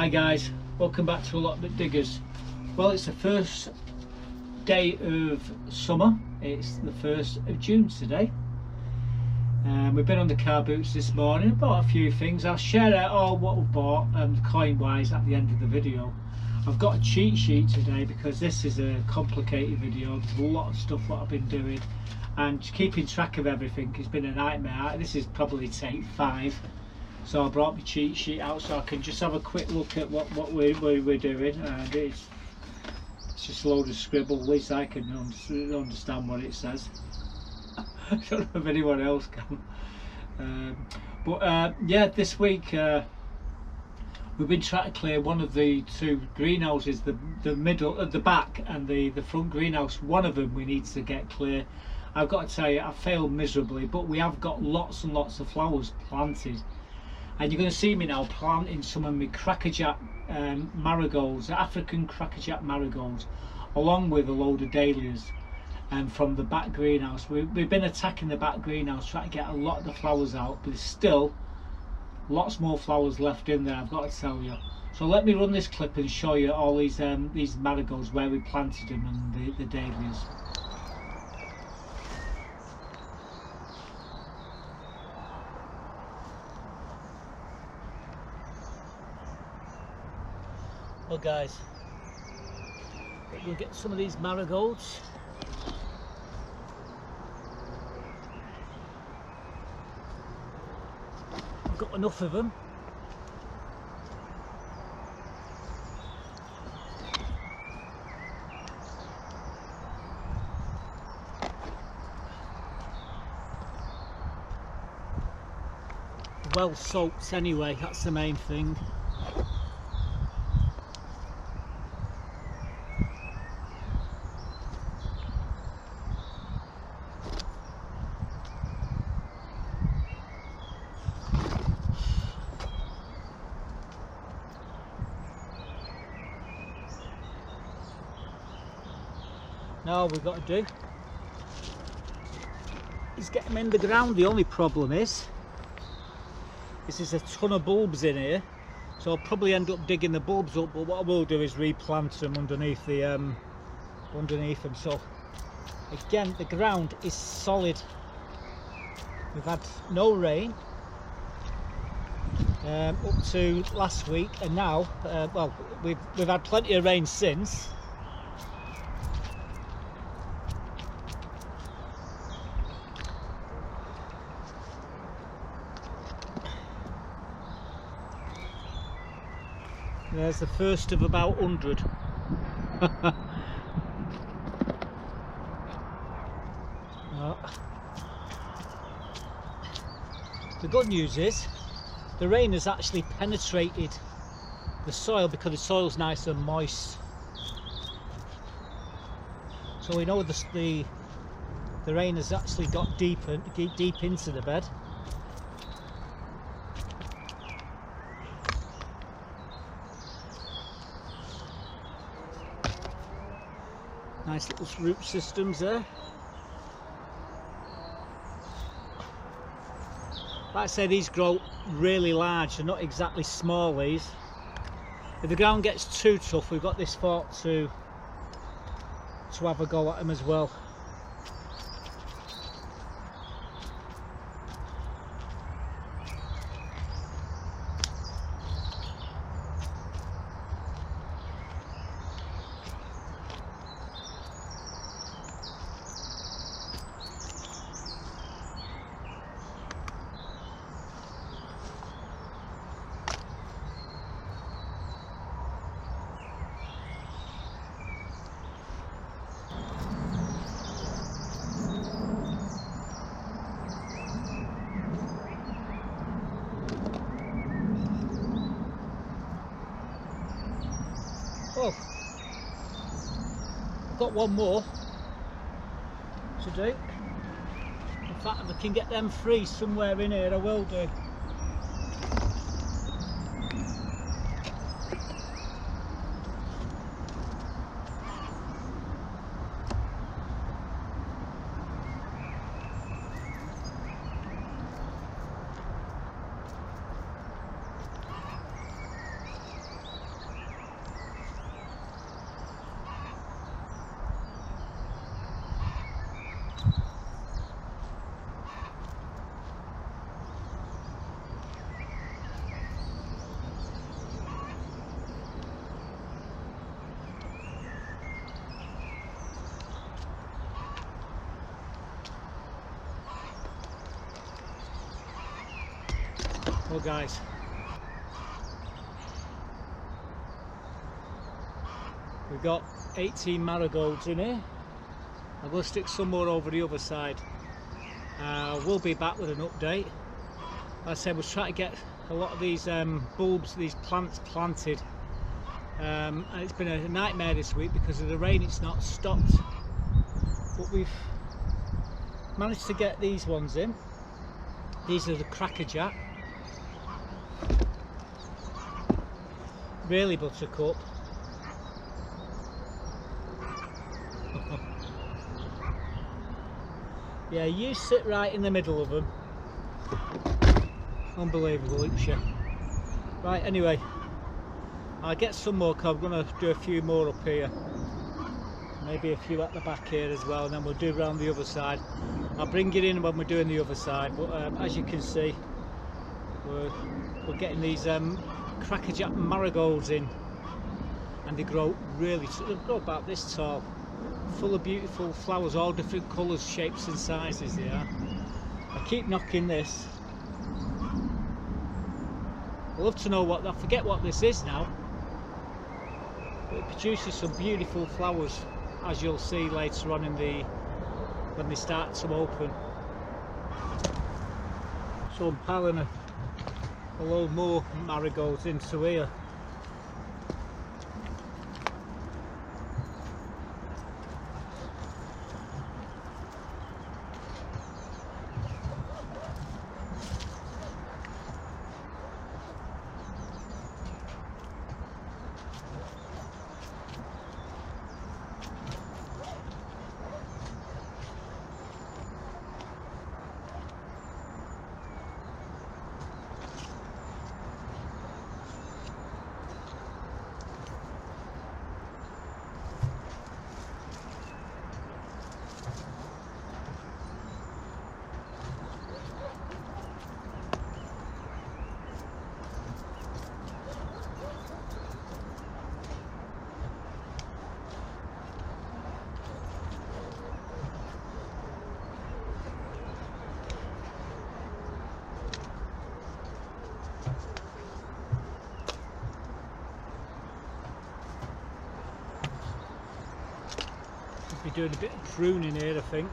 Hi guys, welcome back to Allotment Diggers. Well, it's the first day of summer. It's the 1st of June today. We've been on the car boots this morning, bought a few things. I'll share out all what we've bought coin wise at the end of the video. I've got a cheat sheet today because this is a complicated video. There's a lot of stuff what I've been doing, and keeping track of everything has been a nightmare. This is probably take 5. So I brought my cheat sheet out so I can just have a quick look at what we're doing, and it's just a load of scribble. At least I can understand what it says. I don't know if anyone else can. Yeah, this week we've been trying to clear one of the 2 greenhouses, the middle at the back and the front greenhouse. One of them we need to get clear. I've got to tell you, I failed miserably, but we have got lots and lots of flowers planted. And you're going to see me now planting some of my crackerjack marigolds, African crackerjack marigolds, along with a load of dahlias from the back greenhouse. We've been attacking the back greenhouse, trying to get a lot of the flowers out, but there's still lots more flowers left in there, I've got to tell you. So let me run this clip and show you all these marigolds, where we planted them, and the dahlias. Well guys, we'll get some of these marigolds. I've got enough of them. Well soaked anyway, that's the main thing. Now all we've got to do is get them in the ground. The only problem is there's a ton of bulbs in here, so I'll probably end up digging the bulbs up, but what I will do is replant them underneath them. So again, the ground is solid. We've had no rain up to last week, and now well, we've had plenty of rain since. There's the first of about 100. The good news is the rain has actually penetrated the soil because the soil's nice and moist. So we know the rain has actually got deep into the bed. Nice little root systems there. Like I say, these grow really large. They're not exactly small, these. If the ground gets too tough, we've got this fork to have a go at them as well. Oh, I've got one more to do. In fact, if I can get them free somewhere in here, I will do. Well guys, we've got 18 marigolds in here. I'm going to stick some more over the other side. We'll be back with an update. Like I said, we're trying to get a lot of these bulbs, these plants planted, and it's been a nightmare this week because of the rain. It's not stopped, but we've managed to get these ones in. These are the crackerjack. Really buttercup. Yeah, you sit right in the middle of them. Unbelievable, isn't she? Right, anyway, I'll get some more because I'm going to do a few more up here. Maybe a few at the back here as well, and then we'll do around the other side. I'll bring it in when we're doing the other side, but as you can see, we're getting these crackerjack marigolds in, and they grow really, they grow about this tall, full of beautiful flowers, all different colours, shapes and sizes they are. I keep knocking this. I'd love to know what, I forget what this is now, but it produces some beautiful flowers, as you'll see later on in when they start to open. So I'm piling a load more marigolds into here. Be doing a bit of pruning here, I think.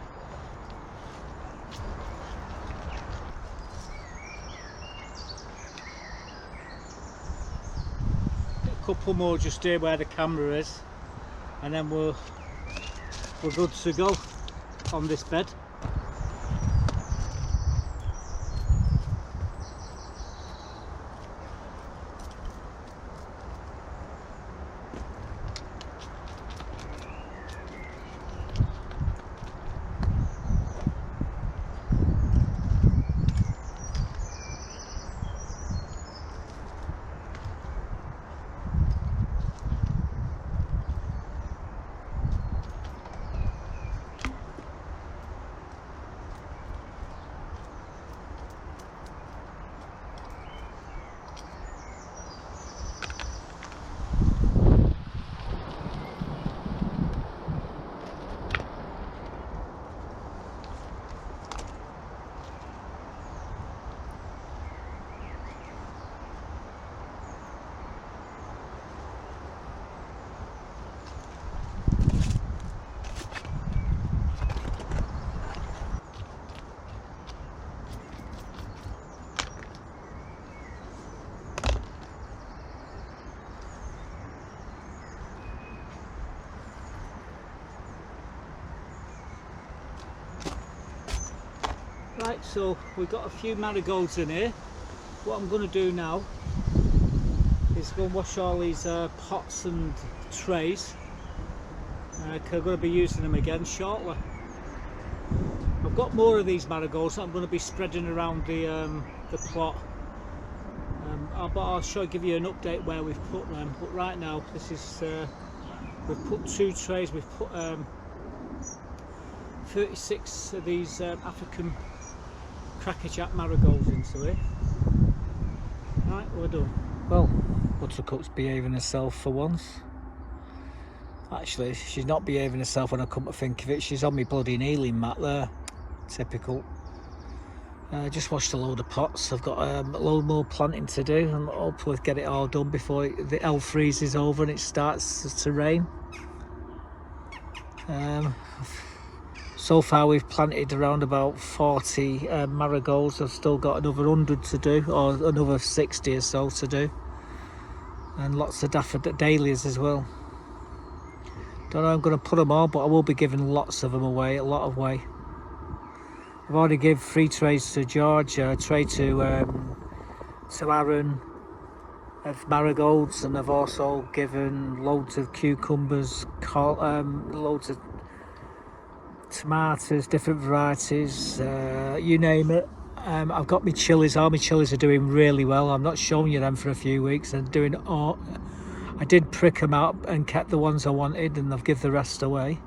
A couple more just here where the camera is, and then we're good to go on this bed. Right, so we've got a few marigolds in here. What I'm going to do now is go and wash all these pots and trays, because I'm going to be using them again shortly. I've got more of these marigolds that I'm going to be spreading around the plot, but I'll give you an update where we've put them. But right now, this is we've put 2 trays. We've put 36 of these African crackerjack marigolds into it. Right, we're done. Well, Buttercup's behaving herself for once. Actually, she's not behaving herself when I come to think of it. She's on my bloody kneeling mat there. Typical. Just washed a load of pots. I've got a load more planting to do and hopefully get it all done before the L freezes over and it starts to rain. So far we've planted around about 40 marigolds. I've still got another 100 to do, or another 60 or so to do, and lots of dahlias as well. Don't know how I'm going to put them all, but I will be giving lots of them away, a lot away. I've already given 3 trays to George, a tray to Aaron of marigolds, and I've also given loads of cucumbers, loads of tomatoes, different varieties, you name it. I've got my chillies. All my chillies are doing really well. I'm not showing you them for a few weeks. And doing all, I did prick them out and kept the ones I wanted, and I've given the rest away.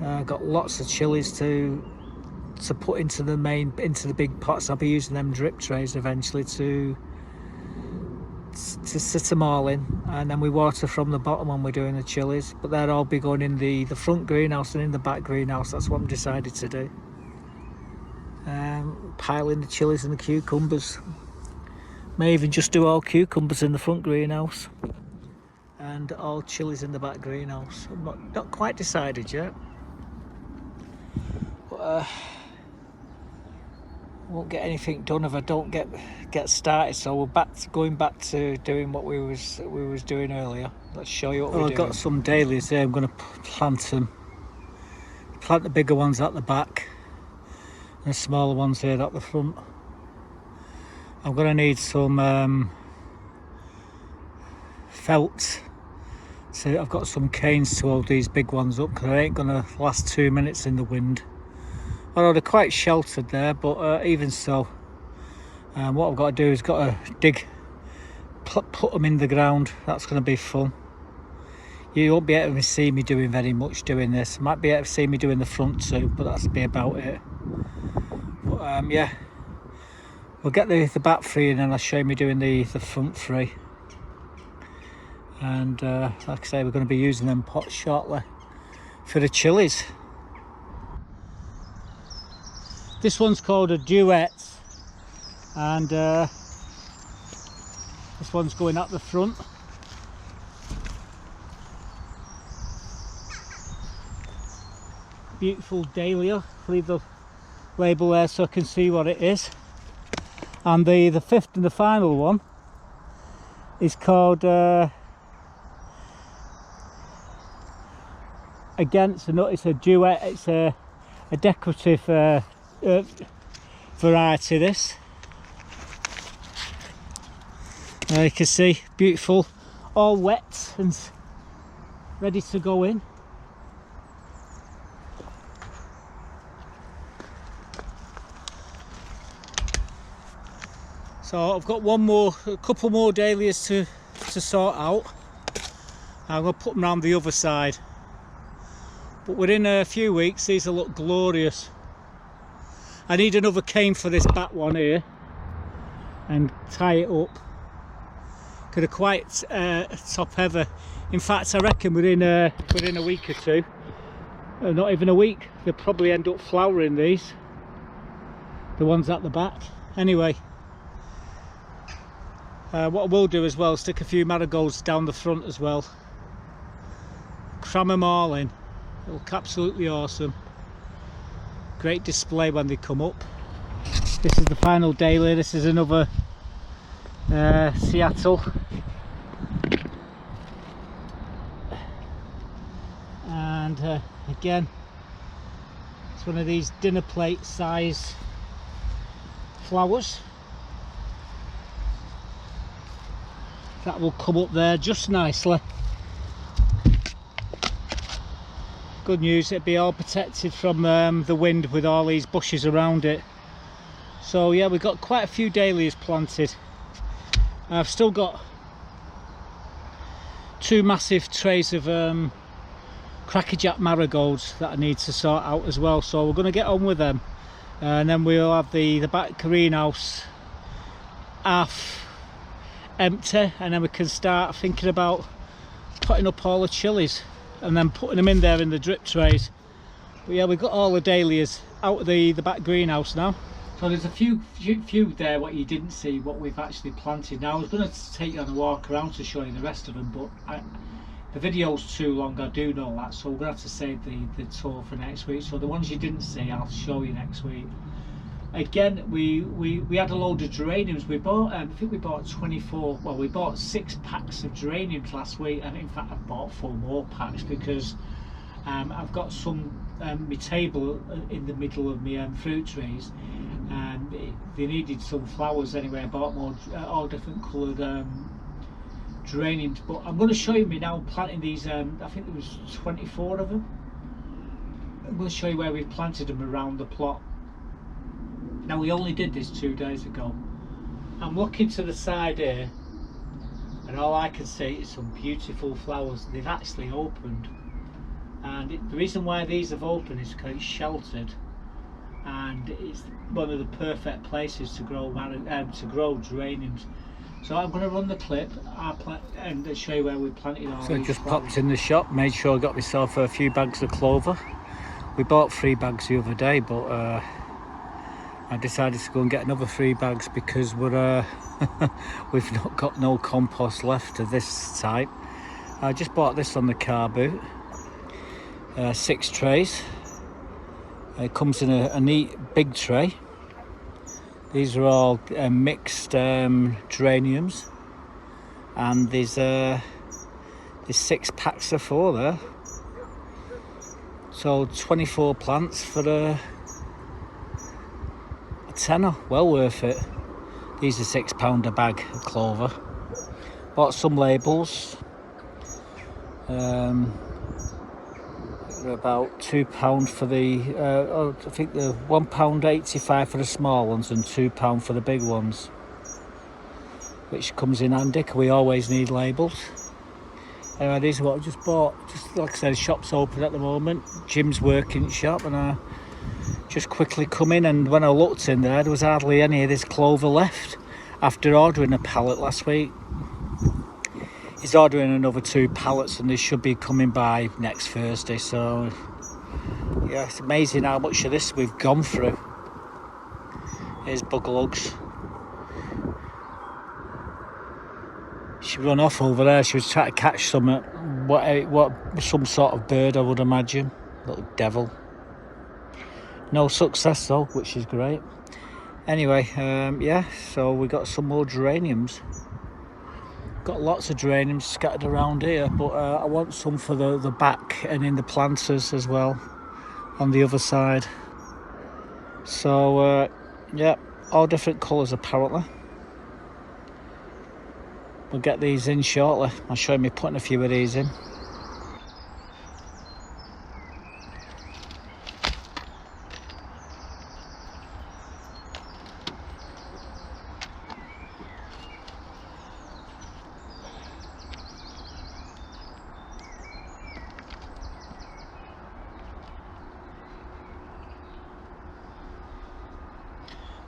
I've got lots of chillies to put into the big pots. I'll be using them drip trays eventually to sit them all in, and then we water from the bottom when we're doing the chillies, but they'll all be going in the front greenhouse and in the back greenhouse. That's what I'm decided to do. Piling the chillies and the cucumbers. May even just do all cucumbers in the front greenhouse and all chillies in the back greenhouse. I'm not quite decided yet, but won't get anything done if I don't get started. So we're going back to doing what we was doing earlier. Let's show you what we're doing. I've got some dahlias there. I'm going to plant them. Plant the bigger ones at the back and the smaller ones here at the front. I'm going to need some felt. So I've got some canes to hold these big ones up, because they ain't going to last 2 minutes in the wind. Although they're quite sheltered there, but even so, what I've got to do is got to put them in the ground. That's going to be fun. You won't be able to see me doing very much doing this. Might be able to see me doing the front too, but that's be about it. But yeah, we'll get the back 3 and then I'll show me doing the front 3. And like I say, we're going to be using them pots shortly for the chillies. This one's called a duet, and this one's going up the front. Beautiful dahlia. Leave the label there so I can see what it is. And the 5th and the final one is called again, it's a duet. It's a decorative variety. This, you can see, beautiful, all wet and ready to go in. So I've got a couple more dahlias to sort out. I'm going to put them around the other side, but within a few weeks these will look glorious. I need another cane for this back one here and tie it up, because they're quite top heavy. In fact, I reckon within a week or two, not even a week, they'll probably end up flowering, these, the ones at the back. Anyway, what I will do as well, stick a few marigolds down the front as well, cram them all in. It'll look absolutely awesome. Great display when they come up. This is the final dahlia. This is another Seattle, and again, it's one of these dinner plate size flowers that will come up there just nicely. Good news, it'll be all protected from the wind with all these bushes around it. So yeah, we've got quite a few dahlias planted. I've still got 2 massive trays of crackerjack marigolds that I need to sort out as well. So we're going to get on with them, and then we'll have the back greenhouse half empty, and then we can start thinking about putting up all the chillies and then putting them in there in the drip trays. But yeah, we've got all the dahlias out of the back greenhouse now. So there's a few there what you didn't see, what we've actually planted. Now I was going to take you on a walk around to show you the rest of them, but the video's too long, I do know that, so we're going to have to save the tour for next week. So the ones you didn't see, I'll show you next week. Again, we had a load of geraniums. We bought, I think we bought 24, well, we bought 6 packs of geraniums last week, and in fact I've bought 4 more packs because I've got some my table in the middle of my fruit trees, and they needed some flowers anyway. I bought more all different coloured geraniums, but I'm going to show you me now planting these. I think there was 24 of them. I'm going to show you where we've planted them around the plot. Now we only did this 2 days ago. I'm looking to the side here, and all I can see is some beautiful flowers. They've actually opened, and the reason why these have opened is because it's sheltered, and it's one of the perfect places to grow geraniums. So I'm going to run the clip and show you where we planted all. So I just popped in the shop, made sure I got myself a few bags of clover. We bought 3 bags the other day, but I decided to go and get another 3 bags because we're we've not got no compost left of this type. I just bought this on the car boot, 6 trays. It comes in a neat big tray. These are all mixed geraniums, and there's 6 packs of 4 there. So 24 plants for a tenner, well worth it. These are £6 a bag of clover. Bought some labels. They're about £2 for the I think they're £1.85 for the small ones and £2 for the big ones, which comes in handy because we always need labels. Anyway, these are what I just bought. Just like I said, the shop's open at the moment. Jim's working shop, and I just quickly come in, and when I looked in there was hardly any of this clover left after ordering a pallet last week. He's ordering another 2 pallets, and they should be coming by next Thursday. So yeah, it's amazing how much of this we've gone through. Here's Buglugs. She run off over there. She was trying to catch some some sort of bird, I would imagine. Little devil. No success though, which is great. Anyway, yeah, so we got some more geraniums. Got lots of geraniums scattered around here, but I want some for the back and in the planters as well on the other side. So yeah, all different colours apparently. We'll get these in shortly. I'll show you me putting a few of these in.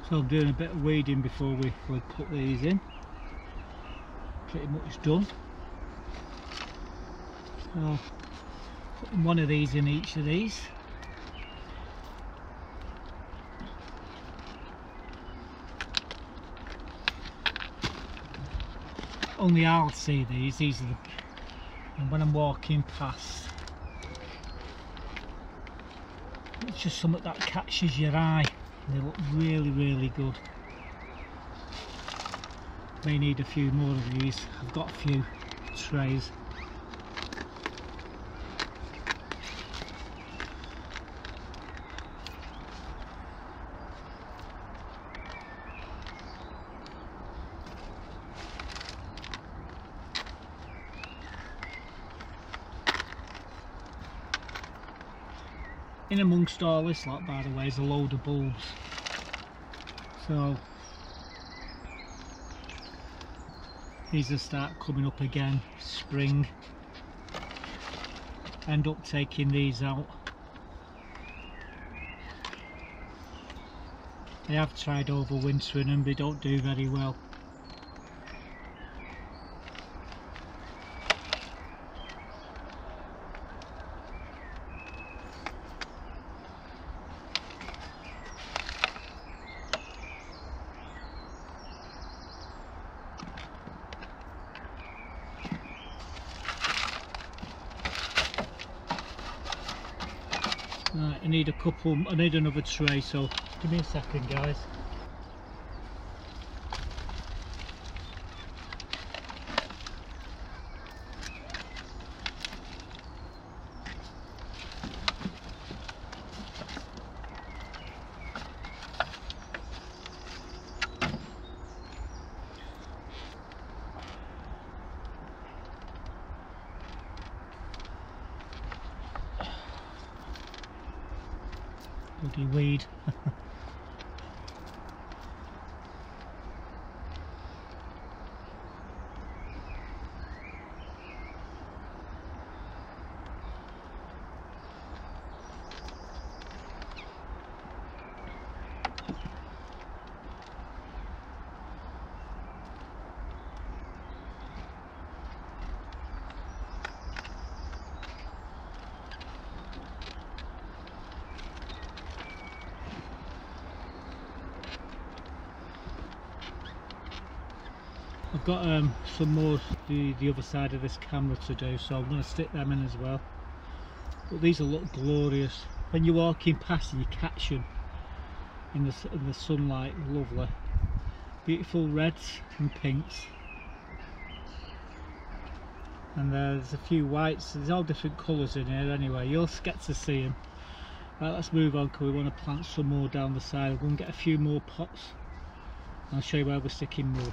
So I'm doing a bit of weeding before we put these in. Pretty much done. So putting one of these in each of these. Only I'll see these. These are the, and when I'm walking past, it's just something that catches your eye. They look really, really good. May need a few more of these. I've got a few trays. In amongst all this lot, by the way, is a load of bulbs. So these will start coming up again, spring. End up taking these out. I have tried overwintering them, they don't do very well. I need another tray, so give me a second, guys. Bloody weed. I've got some more the other side of this camera to do, so I'm going to stick them in as well. But these will look glorious when you're walking past and you catch them in the sunlight. Lovely, beautiful reds and pinks, and there's a few whites. There's all different colours in here anyway. You'll get to see them. Right, let's move on because we want to plant some more down the side. I'm going to get a few more pots. I'll show you where we're sticking more.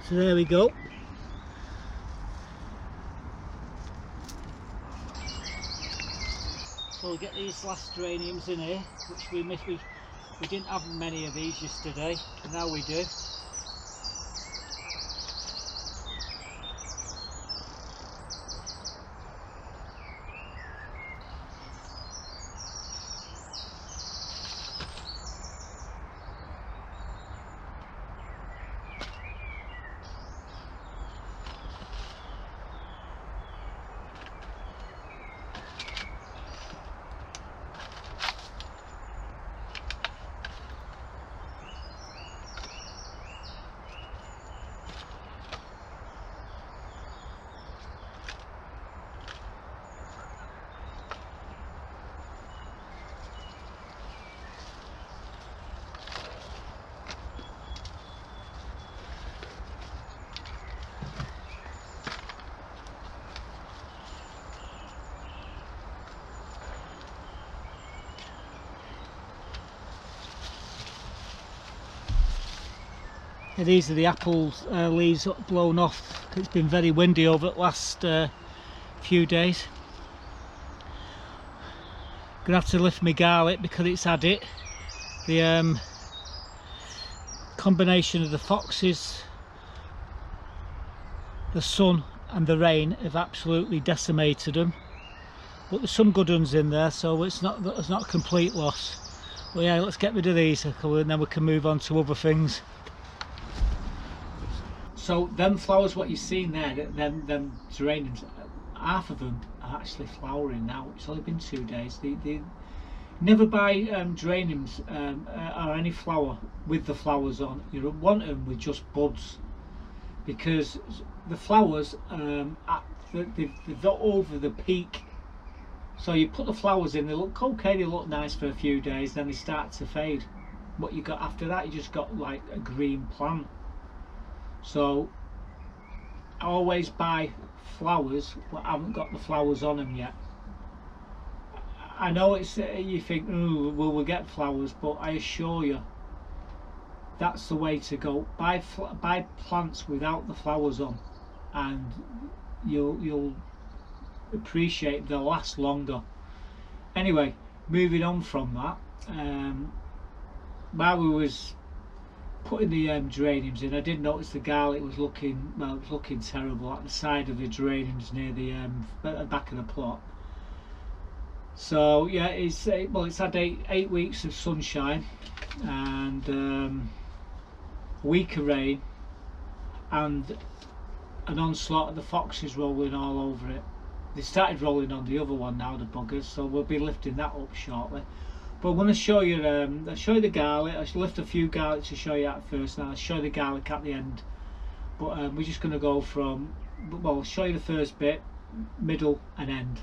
So there we go. So we'll get these last geraniums in here, which we missed. We didn't have many of these yesterday, and now we do. These are the apples leaves blown off. It's been very windy over the last few days. Gonna have to lift my garlic because it's had it. The combination of the foxes, the sun and the rain have absolutely decimated them. But there's some good ones in there, so it's not a complete loss. But yeah, let's get rid of these and then we can move on to other things. So them flowers, what you've seen there, them geraniums, half of them are actually flowering now. It's only been 2 days. They never buy geraniums or any flower with the flowers on. You want them with just buds, because the flowers they're not over the peak So you put the flowers in, they look okay, they look nice for a few days, then they start to fade. What you got after that, you just got like a green plant. So I always buy flowers but haven't got the flowers on them yet. I know it's you think, oh, will we get flowers, but I assure you that's the way to go. Buy plants without the flowers on, and you'll appreciate they'll last longer. Anyway, moving on from that, while we was putting the geraniums in, I did notice the garlic was looking, well, it was looking terrible at the side of the geraniums near the at the back of the plot. So yeah, it's had eight weeks of sunshine and a week of rain and an onslaught of the foxes rolling all over it. They started rolling on the other one now, the buggers, so we'll be lifting that up shortly. But I'm going to show you, I'll show you the garlic. I'll lift a few garlics to show you at first, and I'll show you the garlic at the end. But we're just going to go from, well, I'll show you the first bit, middle and end.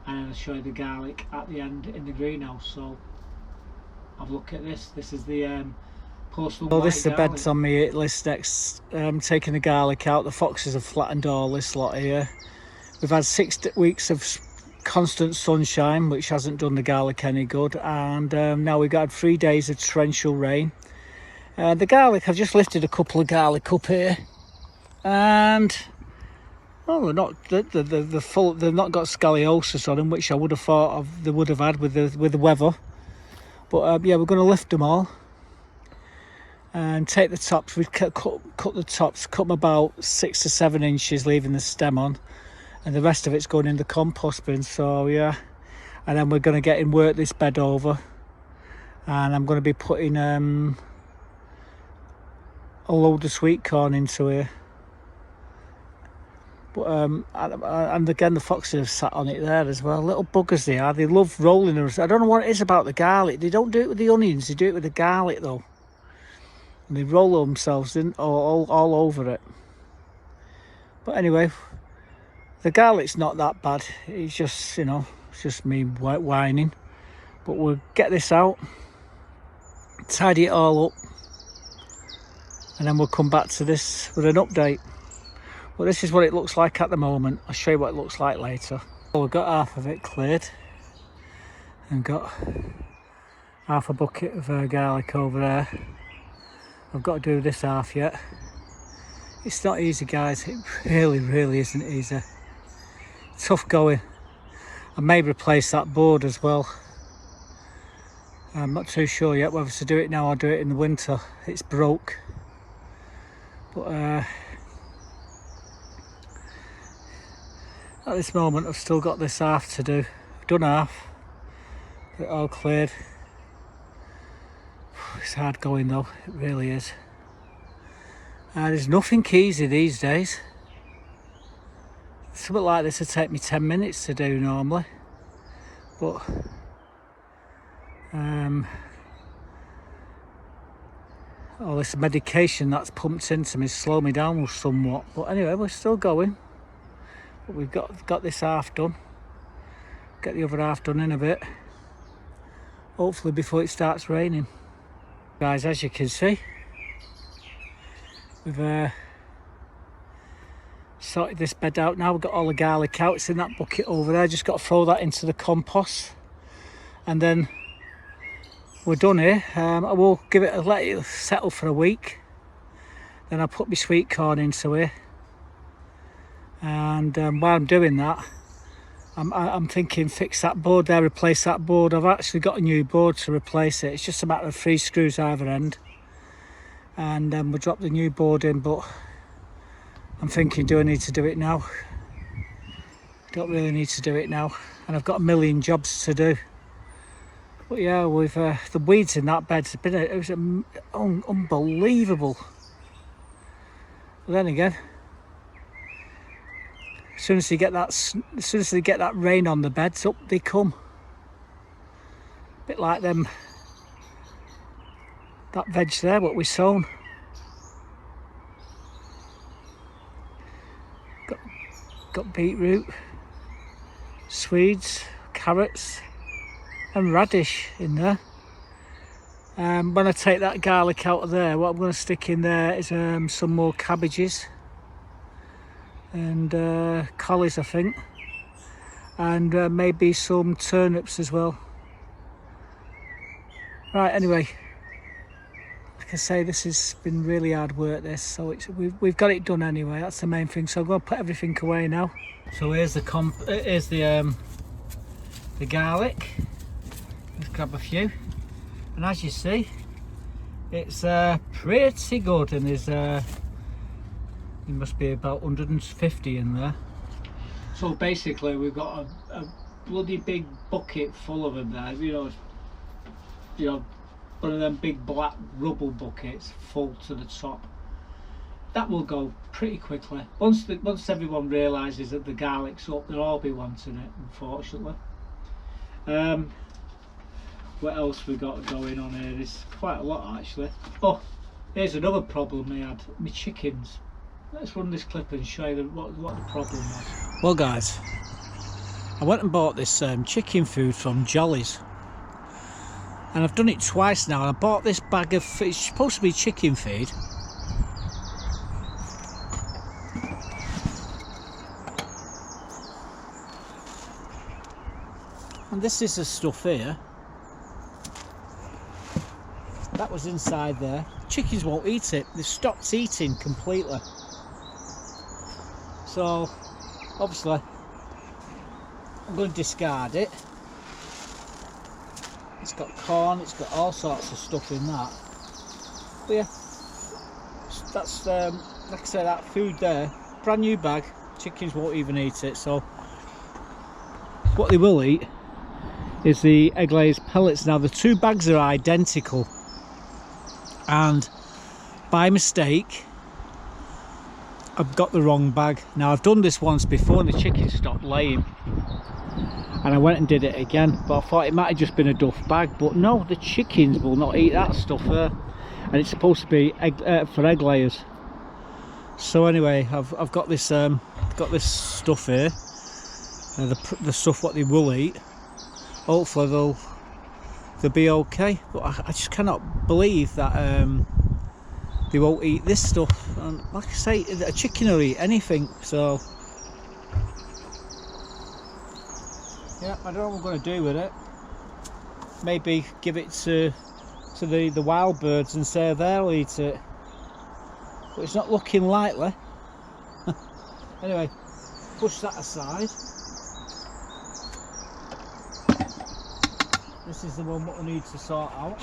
And then I'll show you the garlic at the end in the greenhouse. So have a look at this. This is the postal. Oh, this is the beds on my hit list next. Taking the garlic out. The foxes have flattened all this lot here. We've had 6 weeks of constant sunshine, which hasn't done the garlic any good, and now we've got 3 days of torrential rain. The garlic, I've just lifted a couple of garlic up here, and oh, they're not they're full. They've not got scoliosis on them, which I would have thought they would have had with the weather. But yeah, we're going to lift them all and take the tops. We cut the tops, cut them about 6 to 7 inches, leaving the stem on. And the rest of it's going in the compost bin. So yeah, and then we're going to get in work this bed over, and I'm going to be putting a load of sweet corn into here. But and again, the foxes have sat on it there as well. Little buggers they are. They love rolling them. I don't know what it is about the garlic. They don't do it with the onions. They do it with the garlic though. And they roll themselves in all over it. But anyway, the garlic's not that bad. It's just, you know, it's just me whining. But we'll get this out, tidy it all up, and then we'll come back to this with an update. Well, this is what it looks like at the moment. I'll show you what it looks like later. Well, we've got half of it cleared and got half a bucket of garlic over there. I've got to do this half yet. It's not easy, guys. It really isn't easy. Tough going. I may replace that board as well. I'm not too sure yet whether to do it now or do it in the winter. It's broke. But at this moment I've still got this half to do. I've done half. Got it all cleared. It's hard going though, it really is. There's nothing easy these days. Something like this would take me 10 minutes to do normally, but all this medication that's pumped into me slow me down somewhat. But anyway, we're still going. But we've got this half done. Get the other half done in a bit. Hopefully before it starts raining. Guys, as you can see, we've sorted this bed out now. We've got all the garlic out. It's in that bucket over there. Just got to throw that into the compost, and then we're done here. I will let it settle for a week. Then I'll put my sweet corn into here, and while I'm doing that, I'm thinking fix that board there, replace that board. I've actually got a new board to replace it. It's just a matter of 3 screws either end, and we'll drop the new board in. But I'm thinking, do I need to do it now? Don't really need to do it now, and I've got a million jobs to do. But yeah, with the weeds in that bed, it was unbelievable. But then again, as soon as they get that rain on the beds, up they come. A bit like them, that veg there, what we sown. Got beetroot, Swedes, carrots and radish in there. When I take that garlic out of there, what I'm going to stick in there is some more cabbages and collies, I think, and maybe some turnips as well. Right, anyway, like I say, this has been really hard work, this, so we've got it done anyway. That's the main thing. So I'm going to put everything away now. So here's the garlic. Let's grab a few, and as you see, it's pretty good, and there's there must be about 150 in there. So basically we've got a bloody big bucket full of them there, you know, one of them big black rubble buckets full to the top. That will go pretty quickly. Once everyone realises that the garlic's up, they'll all be wanting it, unfortunately. What else we got going on here? There's quite a lot actually. Oh, here's another problem I had, my chickens. Let's run this clip and show you what the problem was. Well guys, I went and bought this chicken food from Jollies, and I've done it twice now, and I bought this bag of, it's supposed to be chicken feed. And this is the stuff here. That was inside there. Chickens won't eat it. They've stopped eating completely. So obviously I'm going to discard it. It's got corn, it's got all sorts of stuff in that. But yeah, that's like I say, that food there, brand new bag. Chickens won't even eat it. So what they will eat is the egg layers pellets. Now the two bags are identical, and by mistake I've got the wrong bag. Now I've done this once before and the chickens stopped laying, and I went and did it again, but I thought it might have just been a duff bag, but no, the chickens will not eat that stuff there, and it's supposed to be for egg layers. So anyway, I've got this stuff here, the stuff what they will eat. Hopefully they'll be okay, but I just cannot believe that they won't eat this stuff. And like I say, a chicken will eat anything. So yeah, I don't know what I'm going to do with it. Maybe give it to the wild birds and say they'll eat it, but it's not looking likely. Anyway, push that aside. This is the one that we need to sort out.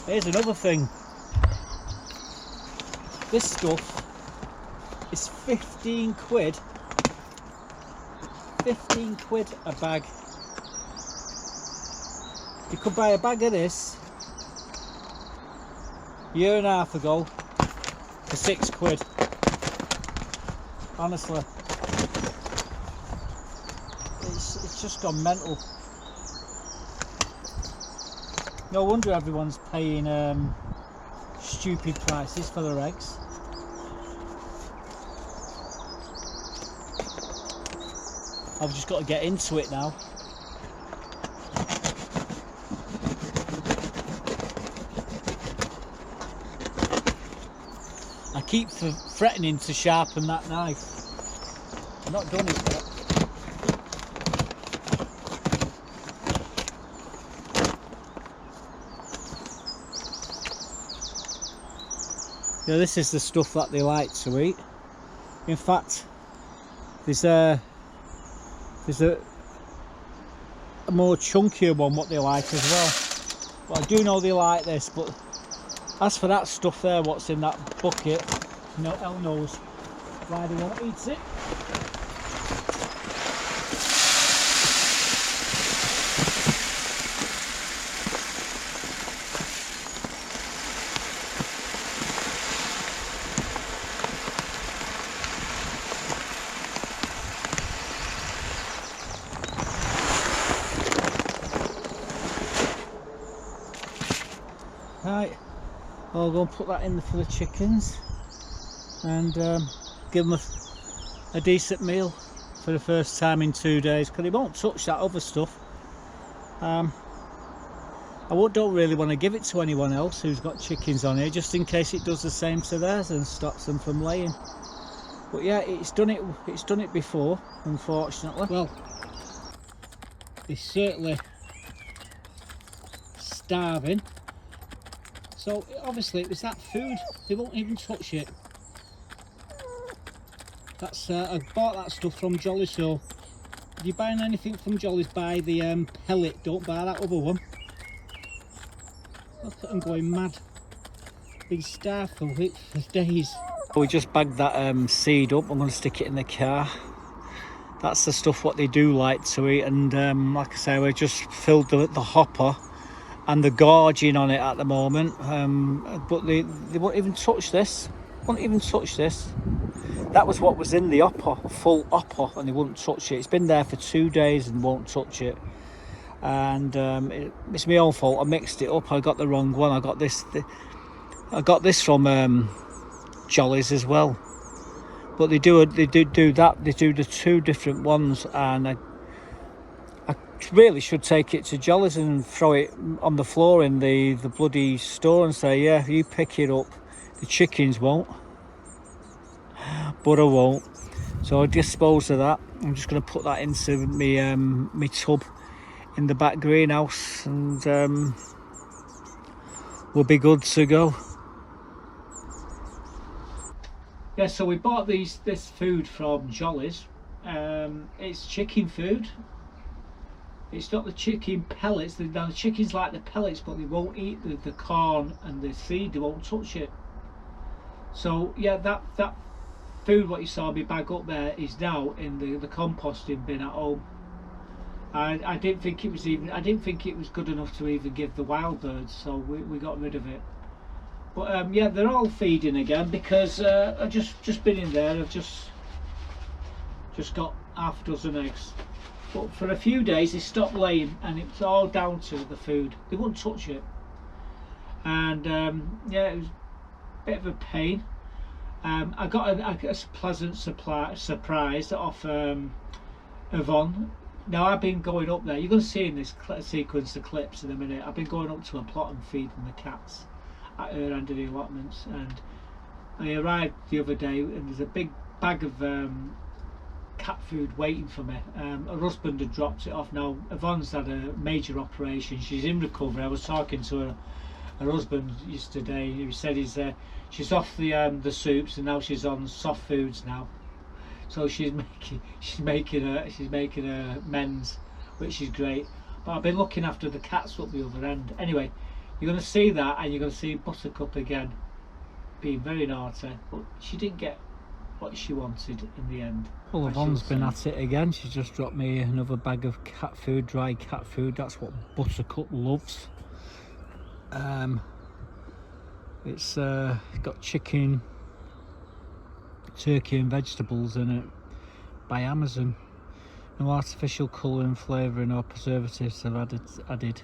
Here's another thing. This stuff is 15 quid. 15 quid a bag. You could buy a bag of this a year and a half ago for 6 quid. Honestly, it's just gone mental. No wonder everyone's paying stupid prices for their eggs. I've just got to get into it now. I keep threatening to sharpen that knife. I've not done it yet. You know, this is the stuff that they like to eat. In fact, there's a more chunkier one what they like as well. But I do know they like this. But as for that stuff there, what's in that bucket, no hell knows why they won't eat it. Right, I'll go and put that in for the chickens. and give them a decent meal for the first time in 2 days, because he won't touch that other stuff. I don't really want to give it to anyone else who's got chickens on here, just in case it does the same to theirs and stops them from laying. But yeah, it's done it before, unfortunately. Well, they're certainly starving, so obviously it was that food, they won't even touch it. That's I bought that stuff from Jolly, so if you're buying anything from Jolly's, buy the pellet, don't buy that other one. Look at them going mad. Been starved for days. We just bagged that seed up. I'm going to stick it in the car. That's the stuff what they do like to eat, and like I say, we just filled the hopper and the gorging on it at the moment, but they won't even touch this. Won't even touch this. That was what was in the hopper, full hopper, and they wouldn't touch it. It's been there for 2 days and won't touch it. And it's my own fault. I mixed it up. I got the wrong one. I got this from Jollies as well. But they do that. They do the 2 different ones, and I really should take it to Jollies and throw it on the floor in the bloody store and say, yeah, you pick it up. The chickens won't, but I won't. So I dispose of that. I'm just going to put that into my tub in the back greenhouse, and we'll be good to go. Yeah, so we bought this food from Jollies. It's chicken food. It's not the chicken pellets. Now the chickens like the pellets, but they won't eat the corn and the seed. They won't touch it. So yeah, that food what you saw me bag up there is now in the composting bin at home. I didn't think it was good enough to even give the wild birds, so we got rid of it. But yeah, they're all feeding again, because I just been in there. I've just got half a dozen eggs. But for a few days they stopped laying, and it's all down to the food. They wouldn't touch it, and yeah, it was a bit of a pain. I got a pleasant surprise off Yvonne. Now I've been going up there. You're going to see in this sequence of clips in a minute. I've been going up to a plot and feeding the cats at her end of the allotments, and I arrived the other day and there's a big bag of cat food waiting for me. Her husband had dropped it off. Now Yvonne's had a major operation. She's in recovery. I was talking to her husband yesterday. He said she's off the soups, and now she's on soft foods now. So she's making her amends, which is great. But I've been looking after the cats up the other end. Anyway, you're going to see that, and you're going to see Buttercup again being very naughty, but she didn't get what she wanted in the end. Well, Yvonne's been at it again. She's just dropped me another bag of cat food, dry cat food. That's what Buttercup loves. It's got chicken, turkey and vegetables in it by Amazon. No artificial colouring, flavouring or preservatives have added.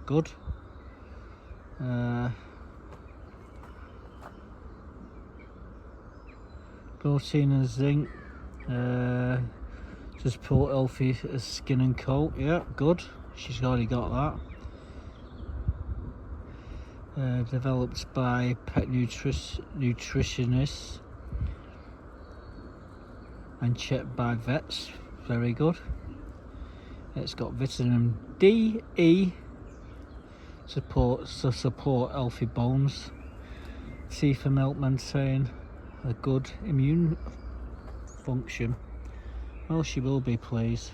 Good. Protein and zinc. To support healthy skin and coat. Yeah, good. She's already got that. Developed by pet nutritionists and checked by vets. Very good. It's got vitamin D, E, to support healthy bones, teeth and milk, maintain a good immune function. Well, she will be pleased.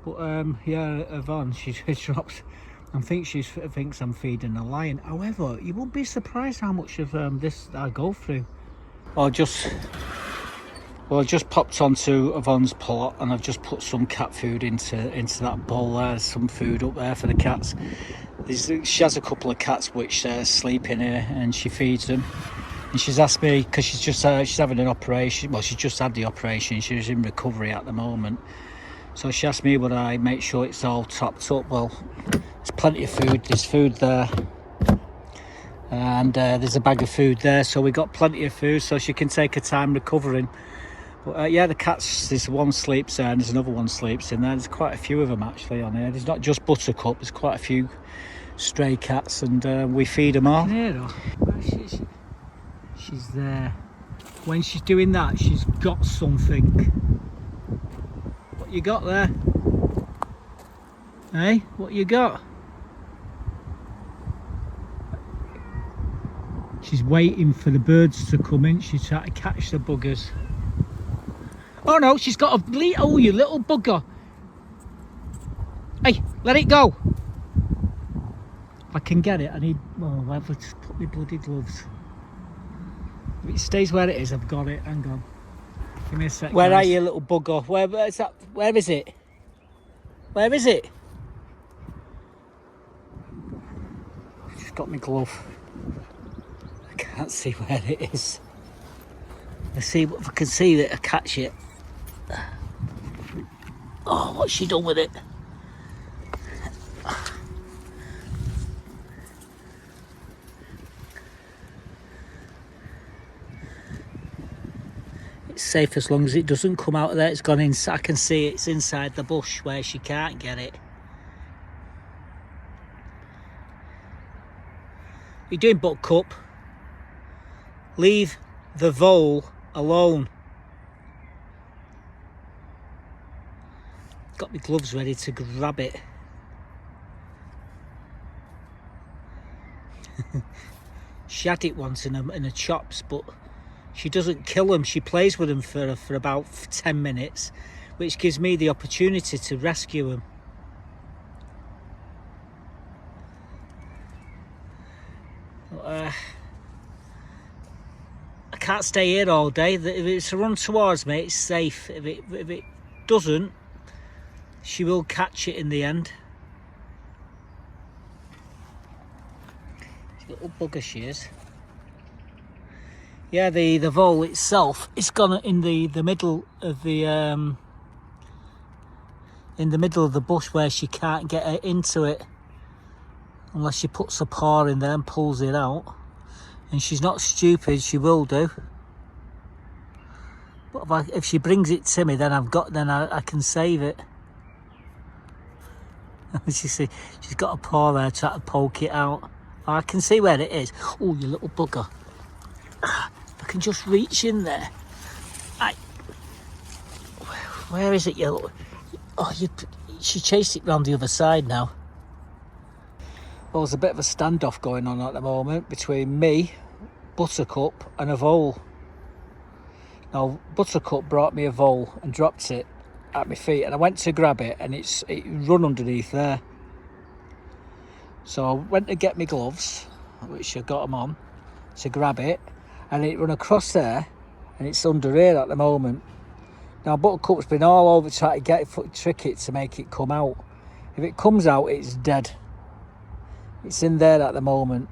But yeah, Yvonne, she dropped. I think she thinks I'm feeding a lion. However, you won't be surprised how much of this I go through. I just popped onto Yvonne's plot, and I've just put some cat food into that bowl there. Some food up there for the cats. She has a couple of cats which sleep in here, and she feeds them. And she's asked me, because she's having an operation. Well, she's just had the operation. She's in recovery at the moment. So she asked me would I make sure it's all topped up. Well, there's plenty of food. There's food there. and there's a bag of food there, so we got plenty of food so she can take her time recovering. But yeah, the cats, there's one sleeps there and there's another one sleeps in there. There's quite a few of them actually on here. There's not just Buttercup, there's quite a few stray cats, and we feed them all. She's there. When she's doing that, she's got something. What you got there? Hey, what you got? She's waiting for the birds to come in. She's trying to catch the buggers. Oh no, she's got a bleat. Oh, you little bugger. Hey, let it go. If I can get it, I need. Oh, I've just put my bloody gloves. If it stays where it is, I've got it. Hang on. Give me a sec. Where are you, little bugger? Where is that? Where is it? Where is it? Just got my glove. I can't see where it is. Let's see if I can see that I catch it. Oh, what's she done with it? It's safe as long as it doesn't come out of there. It's gone inside. I can see it's inside the bush where she can't get it. What are you doing, Buttercup? Leave the vole alone. Got my gloves ready to grab it. She had it once in her chops, but she doesn't kill them. She plays with them for about 10 minutes, which gives me the opportunity to rescue them. I can't stay here all day. If it's a run towards me, it's safe. If it doesn't, she will catch it in the end. Little bugger she is. Yeah, the vole itself, it's gone in the middle of the bush where she can't get into it unless she puts a paw in there and pulls it out. And she's not stupid, she will do. But if she brings it to me, then I can save it. She's got a paw there trying to poke it out. Oh, I can see where it is. Oh, you little bugger. If I can just reach in there. Where is it, you little... Oh, she chased it round the other side now. Well, there's a bit of a standoff going on at the moment between me, Buttercup, and a vole. Now, Buttercup brought me a vole and dropped it at my feet, and I went to grab it, and it run underneath there. So I went to get my gloves, which I got them on, to grab it, and it run across there, and it's under here at the moment. Now Buttercup's been all over trying to get it, trick it to make it come out. If it comes out, it's dead. It's in there at the moment.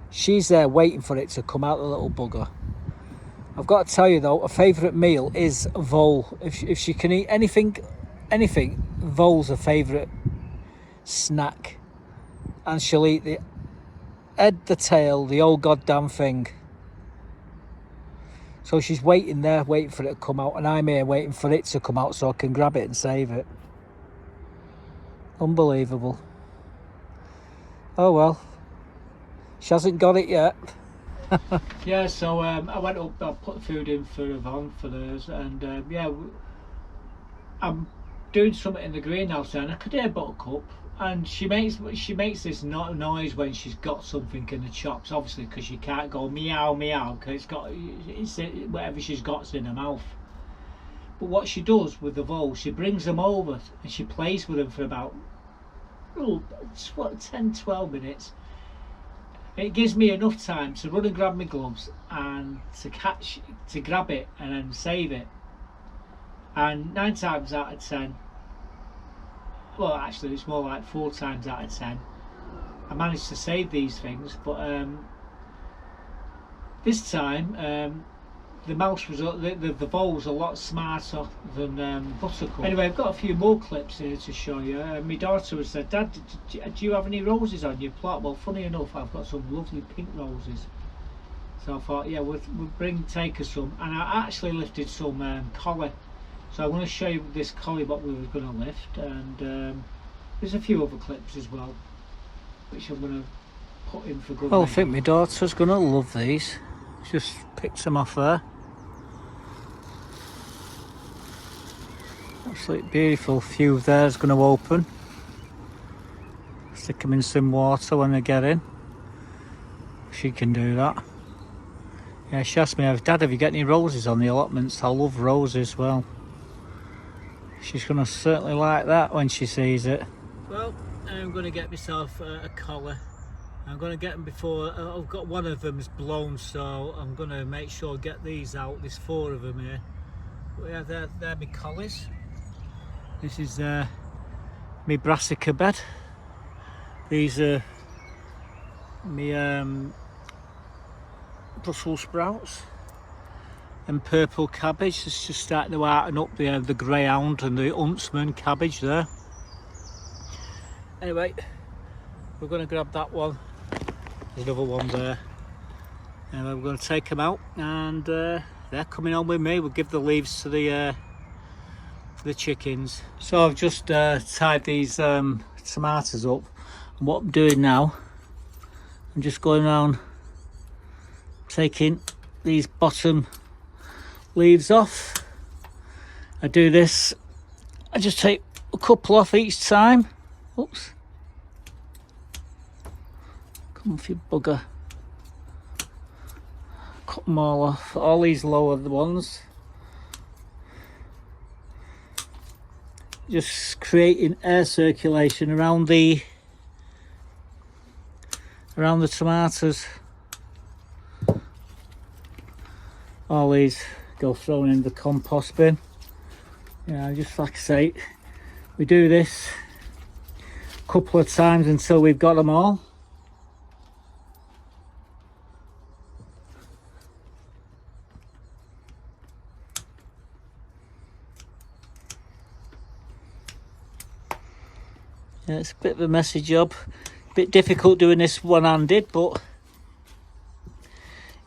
She's there waiting for it to come out, the little bugger. I've got to tell you though, a favourite meal is vole. If she can eat anything, vole's a favourite snack. And she'll eat the head, the tail, the whole goddamn thing. So she's waiting there, waiting for it to come out, and I'm here waiting for it to come out so I can grab it and save it. Unbelievable. Oh well. She hasn't got it yet. Yeah, so I went up, I put food in for Yvonne for theirs, and yeah, I'm doing something in the greenhouse there, and I could hear Buttercup, and she makes this noise when she's got something in the chops, obviously because she can't go meow meow because it's whatever she's got's in her mouth. But what she does with the vole, she brings them over and she plays with them for about 10-12 minutes. It gives me enough time to run and grab my gloves and to grab it and then save it. And 9 times out of 10, well actually it's more like 4 times out of 10, I managed to save these things. But this time the mouse was the vole was a lot smarter than Buttercup. Anyway, I've got a few more clips here to show you. My daughter has said, "Dad, do you have any roses on your plot?" Well, funny enough, I've got some lovely pink roses. So I thought, yeah, we'll take her some, and I actually lifted some collie. So I'm going to show you this collie what we were going to lift, and there's a few other clips as well, which I'm going to put in for good. Well, I think my daughter's going to love these. Just picked them off there. Absolutely beautiful. A few of theirs going to open. Stick them in some water when they get in. She can do that. Yeah, she asked me, "Dad, have you got any roses on the allotments?" I love roses. Well, she's going to certainly like that when she sees it. Well, I'm going to get myself a collar. I'm going to get them before. I've got one of them is blown, so I'm going to make sure I get these out. There's 4 of them here. But yeah, they're my collies. This is my brassica bed. These are my Brussels sprouts and purple cabbage. It's just starting to hearten up the greyhound and the huntsman cabbage there. Anyway, we're going to grab that one. There's another one there. And we're going to take them out, and they're coming on with me. We'll give the leaves to the chickens. So I've just tied these tomatoes up, and what I'm doing now, I'm just going around taking these bottom leaves off. I do this, I just take a couple off each time. Oops. Come off, you bugger. Cut them all off, all these lower ones. Just creating air circulation around the tomatoes. All these go thrown in the compost bin. Yeah, just like I say, we do this a couple of times until we've got them all. Yeah, it's a bit of a messy job, a bit difficult doing this one-handed, but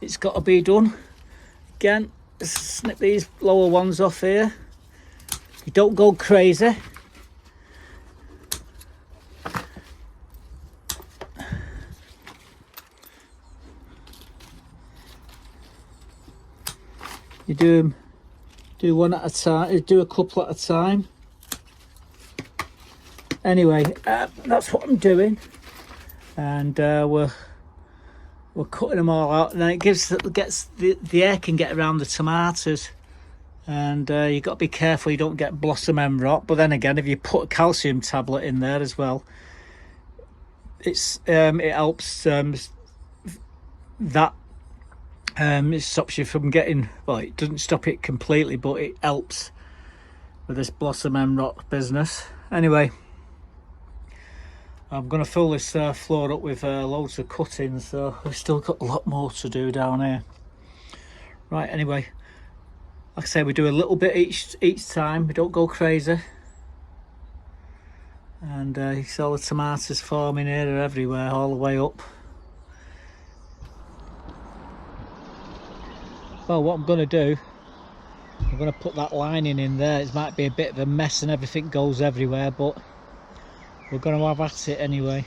it's got to be done. Again, snip these lower ones off here. You don't go crazy. You do one at a time. You do a couple at a time. Anyway, that's what I'm doing, and we're cutting them all out, and then it gets the air can get around the tomatoes, and you've got to be careful you don't get blossom end rot. But then again, if you put a calcium tablet in there as well, it helps that it stops you from getting, well, it doesn't stop it completely, but it helps with this blossom end rot business. Anyway, I'm going to fill this floor up with loads of cuttings, so we've still got a lot more to do down here. Right, anyway, like I say, we do a little bit each time. We don't go crazy. And you see all the tomatoes forming here, they're everywhere, all the way up. Well, what I'm going to do, I'm going to put that lining in there. It might be a bit of a mess and everything goes everywhere, but we're going to have at it anyway.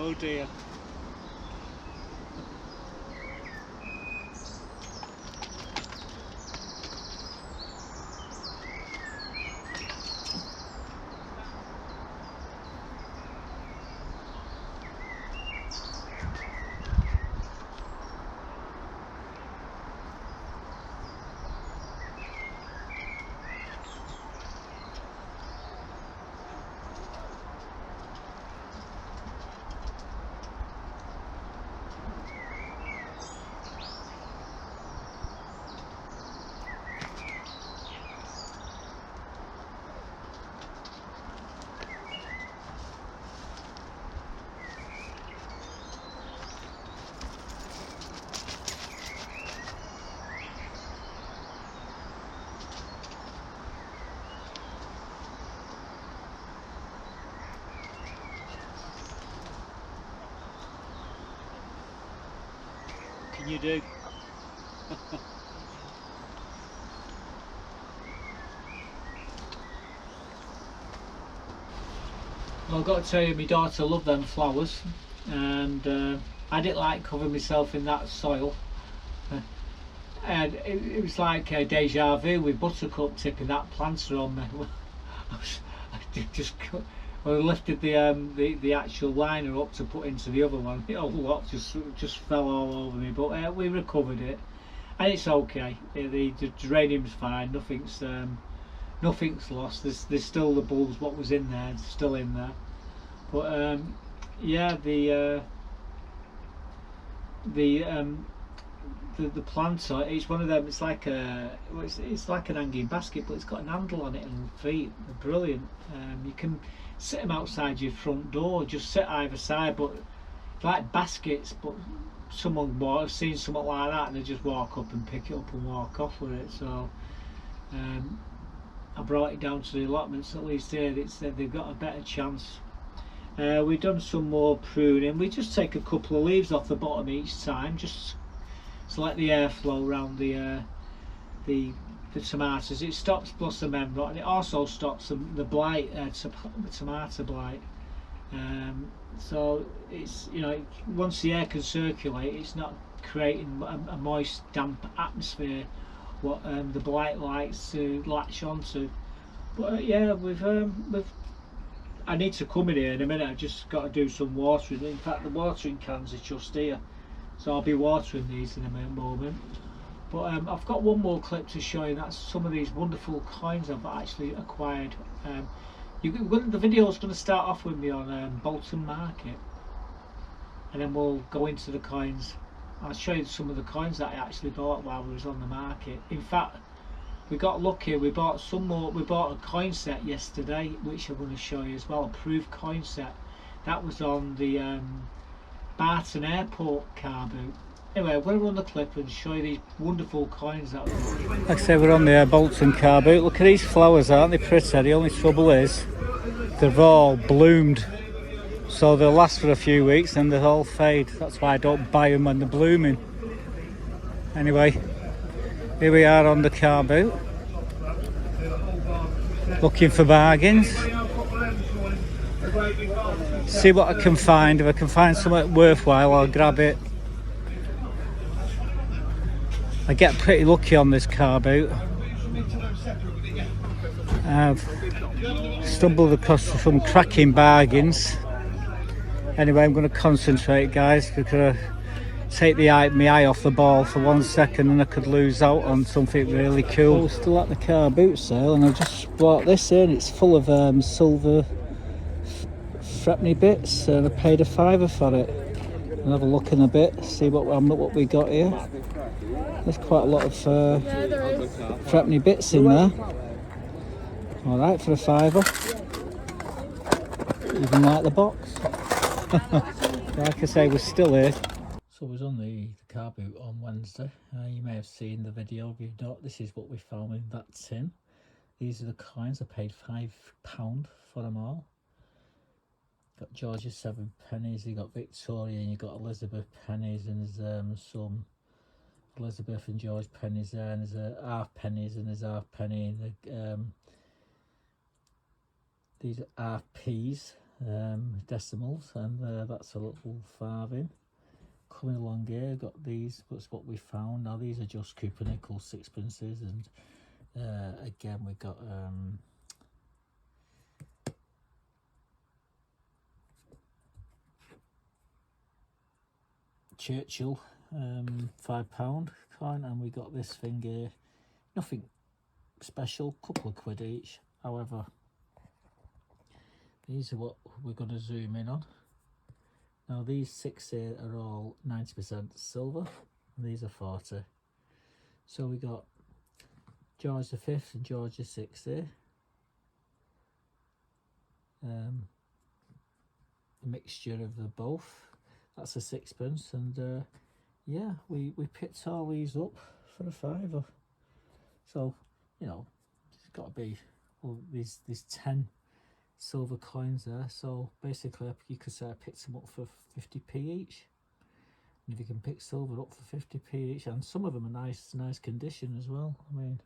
Oh dear. you do. Well, I've got to tell you, my daughter loved them flowers, and I didn't like covering myself in that soil. And it was like a deja vu with Buttercup tipping that planter on me. I lifted the actual liner up to put into the other one. The whole lot just fell all over me, but we recovered it, and it's okay. The geranium's fine. Nothing's lost. There's still the bulbs. What was in there, still in there. But yeah, the planter, it's one of them. It's like it's like an hanging basket, but it's got an handle on it and feet. They're brilliant. You can sit them outside your front door, just sit either side, but like baskets. But I've seen something like that, and they just walk up and pick it up and walk off with it. So I brought it down to the allotments. At least here, they've got a better chance. We've done some more pruning. We just take a couple of leaves off the bottom each time, just to let the air flow around the tomatoes. It stops blossom end rot, and it also stops the blight, the tomato blight. So it's, you know, once the air can circulate, it's not creating a moist, damp atmosphere what the blight likes to latch onto. But yeah, I need to come in here in a minute. I've just got to do some watering. In fact, the watering cans are just here, so I'll be watering these in a moment. But I've got one more clip to show you. That's some of these wonderful coins I've actually acquired. The video is going to start off with me on Bolton Market, and then we'll go into the coins. I'll show you some of the coins that I actually bought while we was on the market. In fact, we got lucky. We bought some more. We bought a coin set yesterday, which I'm going to show you as well. A proof coin set that was on the Barton Airport car boot. Anyway, I'm going to run the clip and show you these wonderful coins that we got. Like I say, we're on the Bolton car boot. Look at these flowers, aren't they pretty? The only trouble is they've all bloomed, so they'll last for a few weeks and they'll all fade. That's why I don't buy them when they're blooming. Anyway, here we are on the car boot, looking for bargains. See what I can find. If I can find something worthwhile, I'll grab it. I get pretty lucky on this car boot. I've stumbled across some cracking bargains. Anyway, I'm going to concentrate, guys, because take my eye off the ball for 1 second and I could lose out on something really cool. We're still at the car boot sale, and I just bought this in. It's full of silver threepenny bits, and I paid £5 for it. I'll have a look in a bit, see what we got here. There's quite a lot of threepenny bits in there. Alright, for £5. Even like the box. Like I say, we're still here. So I was on the car boot on Wednesday. You may have seen the video. If you've not, this is what we found in that tin. These are the coins. I paid £5 for them all. Got George's 7 pennies, you got Victoria, and you got Elizabeth pennies, and there's some Elizabeth and George pennies there, and there's half pennies, and there's half penny, and these are half p's, decimals, and that's a little farthing. Coming along here, got these. That's what we found. Now these are just cooper nickel sixpences, and again we got Churchill £5 coin, and we got this thing here. Nothing special, couple of quid each. However, these are what we're going to zoom in on. Now these 6 here are all 90% silver, and these are 40. So we got George V and George VI here. A mixture of the both. That's a sixpence, and yeah, we picked all these up for £5. So, you know, it's got to be, well, these 10 silver coins there. So basically, you could say I picked them up for 50p each. If you can pick silver up for 50p each, and some of them are nice condition as well. I mean,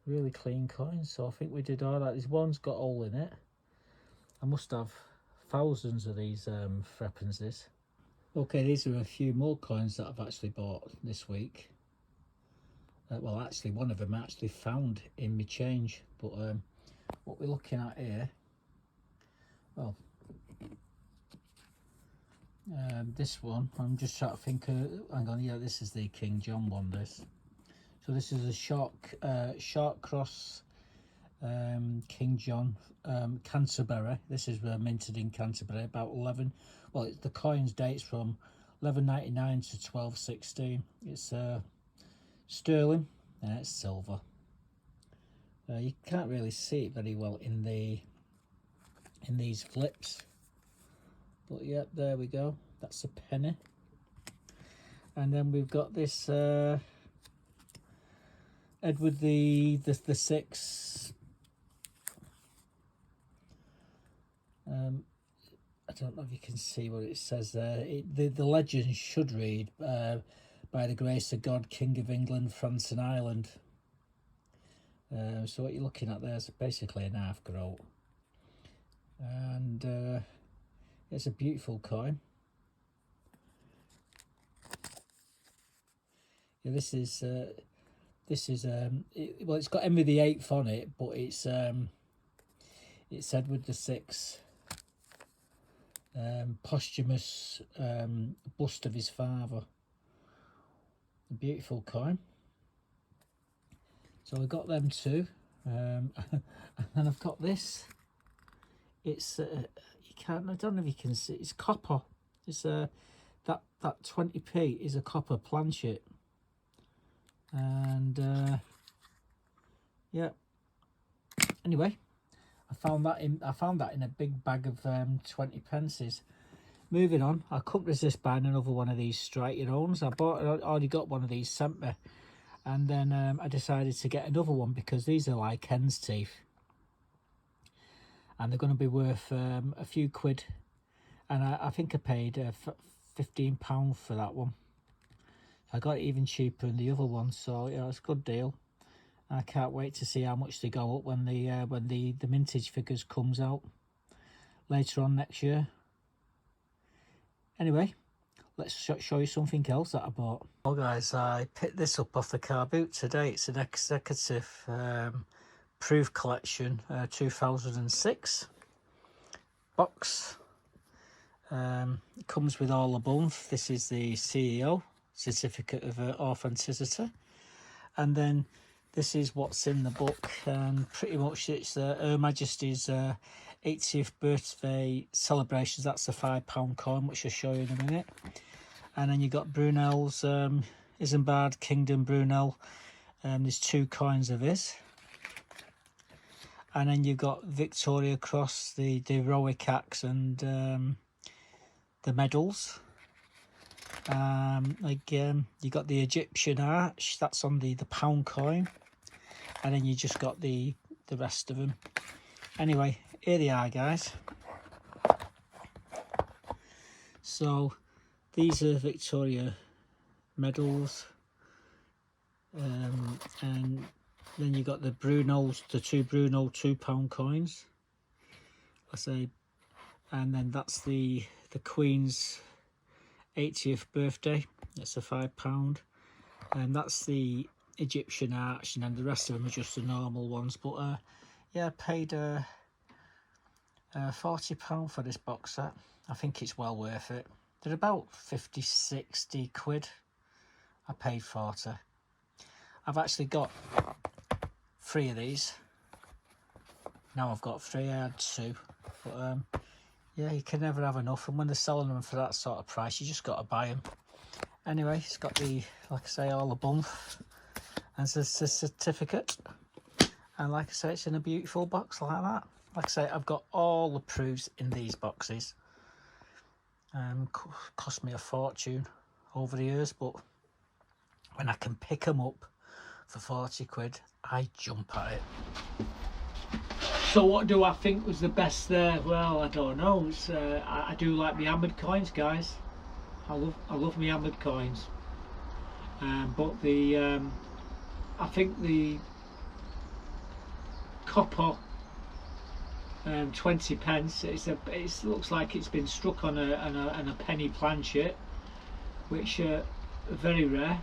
really clean coins. So I think we did all right. This one's got hole in it. I must have thousands of these threepences. Okay, these are a few more coins that I've actually bought this week. Well, actually, one of them I actually found in my change. But what we're looking at here, well, this one, I'm just trying to think, hang on, yeah, this is the King John one, this. So this is a shark cross King John Canterbury. This is minted in Canterbury, about 11, well, the coins dates from 1199 to 1216. It's sterling and it's silver. You can't really see it very well in these flips. But yeah, there we go. That's a penny. And then we've got this Edward the Sixth. I don't know if you can see what it says there. The legend should read, by the grace of God, King of England, France and Ireland. So what you're looking at there is basically an half groat. And it's a beautiful coin. Yeah, this is well, it's got Henry VIII on it, but it's Edward the Sixth, posthumous bust of his father. A beautiful coin. So I got them two, and then I've got this. It's you can't. I don't know if you can see. It's copper. It's that 20p is a copper planchet, and yeah. Anyway, I found that in a big bag of 20 pences. Moving on, I couldn't resist buying another one of these strike your owns. I already got one of these sent me, and then I decided to get another one because these are like hen's teeth. And they're going to be worth a few quid, and I think I paid £15 for that one. I got it even cheaper than the other one, so yeah, it's a good deal. I can't wait to see how much they go up when the mintage figures comes out later on next year. Anyway, let's show you something else that I bought. Well guys, I picked this up off the car boot today. It's an executive proof collection 2006 box. It comes with all above. This is the CEO certificate of authenticity, and then this is what's in the book, and pretty much it's Her Majesty's 80th birthday celebrations. That's a £5 coin, which I'll show you in a minute. And then you got Brunel's Isambard Kingdom Brunel, there's 2 coins of his. And then you've got Victoria Cross, the heroic acts, and the medals. You got the Egyptian arch, that's on the pound coin, and then you just got the rest of them. Anyway, here they are, guys. So these are Victoria medals, and then you got the Brunels, the 2 Brunel £2 coins, I say, and then that's the Queen's 80th birthday. That's a £5, and that's the Egyptian arch, and then the rest of them are just the normal ones. But yeah, I paid £40 for this box set. I think it's well worth it. They're about 50-60 quid. I paid 40. I've actually got 3 of these. Now I've got 3. I had 2, but yeah, you can never have enough, and when they're selling them for that sort of price, you just got to buy them. Anyway, it's got the, like I say, all the bump, and it's a certificate, and like I say, it's in a beautiful box like that. Like I say, I've got all the proofs in these boxes. Cost me a fortune over the years, but when I can pick them up for 40 quid, I jump at it. So what do I think was the best there? Well, I don't know. It's, I do like the hammered coins, guys. I love my hammered coins, but the I think the copper 20 pence, it looks like it's been struck on a penny planchet, which are very rare.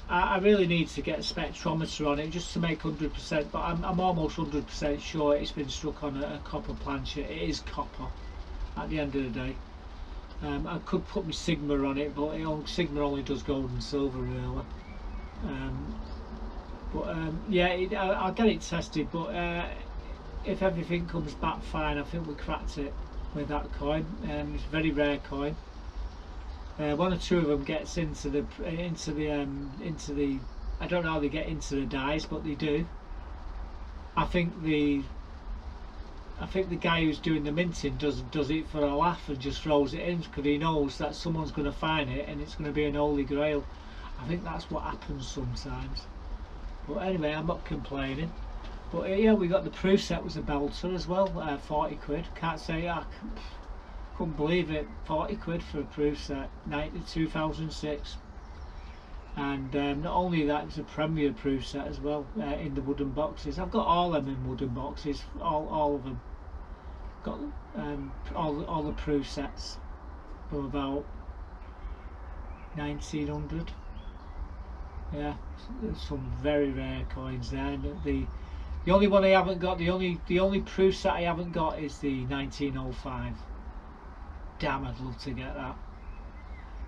I really need to get a spectrometer on it just to make 100%, but I'm almost 100% sure it's been struck on a copper planchet. It is copper at the end of the day. I could put my Sigma on it, but Sigma only does gold and silver really. Yeah, I'll get it tested, but if everything comes back fine, I think we cracked it with that coin. It's a very rare coin. One or two of them gets into the I don't know how they get into the dies, but they do. I think the guy who's doing the minting does it for a laugh and just throws it in because he knows that someone's going to find it and it's going to be an holy grail. I think that's what happens sometimes. But anyway, I'm not complaining. But yeah, we got the proof set was a belter as well, 40 quid. Can't say I couldn't believe it. 40 quid for a proof set, 2006. And not only that, it was a premier proof set as well, in the wooden boxes. I've got all them in wooden boxes, all of them. Got all the proof sets from about 1900. Yeah, there's some very rare coins there. And the only one I haven't got, the only proof set I haven't got is the 1905. Damn, I'd love to get that.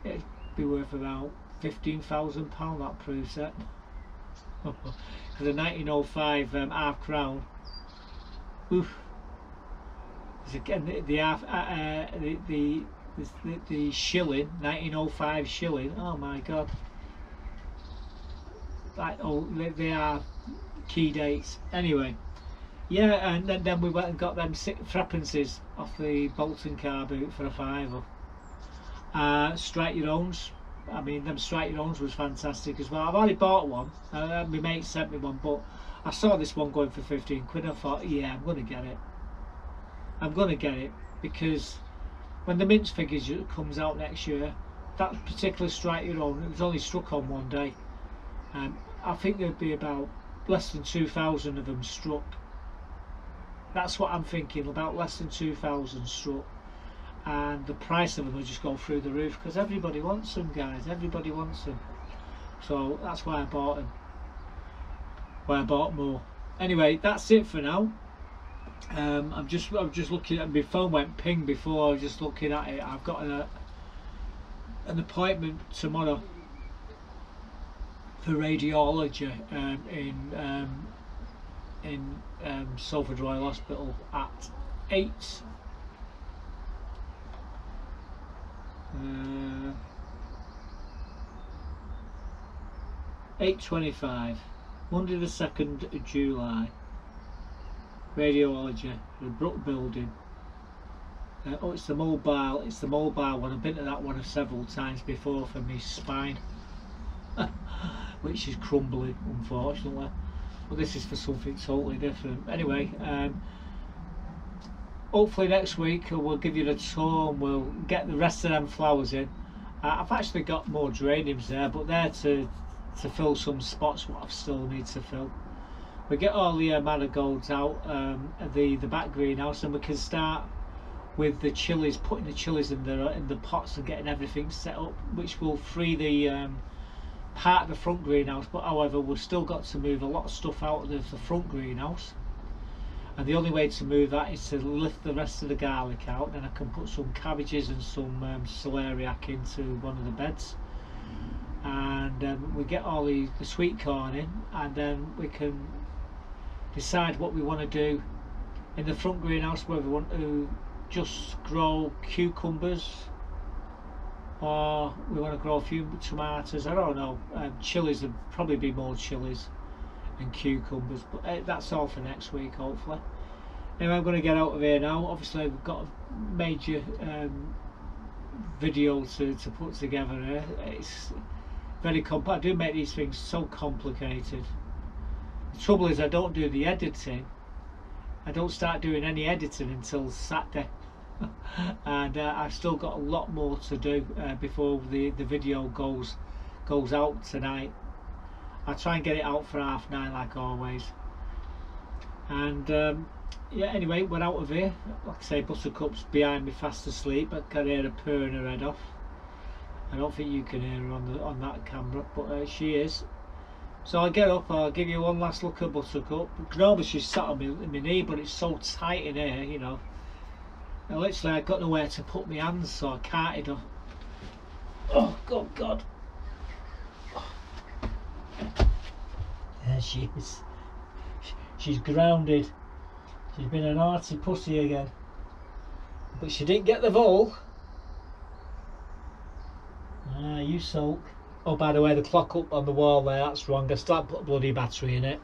It'd be worth about £15,000 that proof set. For the 1905 half crown. Oof. Again, the shilling, 1905 shilling. Oh my god. Like, oh, they are key dates. Anyway, yeah, and then we went and got them threepences off the Bolton car boot for a £5. Strike your owns. I mean, them strike your owns was fantastic as well. I've already bought one. My mate sent me one, but I saw this one going for 15 quid. I thought, yeah, I'm gonna get it. I'm gonna get it because when the mint figures comes out next year, that particular strike your own, it was only struck on one day. I think there'd be about less than 2,000 of them struck. That's what I'm thinking, about less than 2,000 struck, and the price of them will just go through the roof because everybody wants them, guys. Everybody wants them, so that's why I bought them. Why I bought more. Anyway, that's it for now. I'm just looking at my phone went ping before. I was just looking at it. I've got an appointment tomorrow for radiology in Salford Royal Hospital at 8. 8:25, Monday the 2nd of July. Radiology, the Brook building. Oh, it's the mobile one. I've been to that one several times before for my spine. Which is crumbling, unfortunately, but this is for something totally different. Anyway, hopefully next week we'll give you the tour and we'll get the rest of them flowers in. I've actually got more geraniums there, but they're to fill some spots what I still need to fill. We get all the marigolds out the back greenhouse, and we can start with the chillies, putting the chillies in the pots and getting everything set up, which will free the part of the front greenhouse. But however, we've still got to move a lot of stuff out of the front greenhouse, and the only way to move that is to lift the rest of the garlic out. Then I can put some cabbages and some celeriac into one of the beds, and we get all the sweet corn in, and then we can decide what we want to do in the front greenhouse, whether we want to just grow cucumbers or we want to grow a few tomatoes. I don't know. Chilies would probably be more chilies and cucumbers, but that's all for next week, hopefully. Anyway, I'm going to get out of here now. Obviously, we've got a major video to put together here. It's very complex. I do make these things so complicated. The trouble is, I don't do the editing. I don't start doing any editing until Saturday. and I've still got a lot more to do before the video goes out tonight. I'll try and get it out for 9:30 like always. And yeah, anyway, we're out of here. Like I say, Buttercup's behind me fast asleep. I can hear her purring her head off. I don't think you can hear her on that camera, but she is. So I'll get up, I'll give you one last look at Buttercup. Normally she's sat on my knee, but it's so tight in here, you know. And literally I've got nowhere to put my hands, so I carted her. Oh, God. There she is. She's grounded. She's been an arty pussy again. But she didn't get the vole. Ah, you sulk. Oh, by the way, the clock up on the wall there, that's wrong. I still haven't put a bloody battery in it.